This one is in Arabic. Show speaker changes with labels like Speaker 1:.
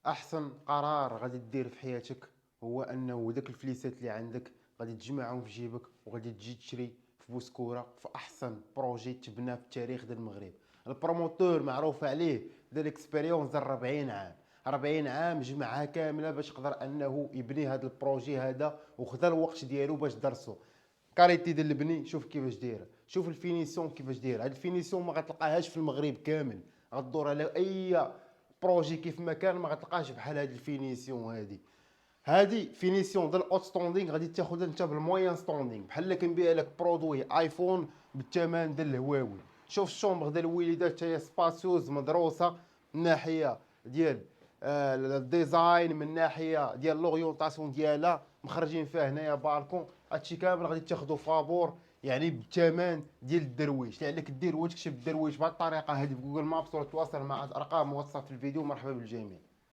Speaker 1: احسن قرار غادي دير في حياتك هو انه داك الفليسات اللي عندك غادي تجمعهم في جيبك وغادي تجي تشري في بوسكوره في احسن بروجي تبنى في التاريخ ديال المغرب. البروموتور معروف عليه ديال اكسبيريونس ديال 40 عام، 40 عام جمعها كامله باش يقدر انه يبني هذا البروجي هذا، وخدا الوقت ديالو باش درسو. كاليتي ديال البني شوف كيفاش دايره، شوف الفينيسيون كيفاش دايره. هاد الفينيسيون ما غتلقاهاش في المغرب كامل، غدور على اي بروجي كيف ما كان ما غتلقاش بحال هاد الفينيسيون هادي. هادي فينيسيون ديال الاوت ستوندينغ غادي تاخذها انت بالموين ستوندينغ، بحال اللي كنبيع لك برودوي ايفون بالثمن ديال الهواوي. شوف الشومبر ديال الوليدات حتى هي سباسيوز مدروسه من ناحيه ديال الديزاين، من ناحيه ديال لورينتاسيون ديالها، مخرجين فيها هنايا بالكون. هادشي كامل غادي تاخذو فابور يعني بالثمن ديال الدرويش. اللي عليك دير هو تكتب الدرويش بهذه الطريقه هذه في جوجل مابس، ولا تواصل مع ارقام واتساب في الفيديو. مرحبا بالجميع.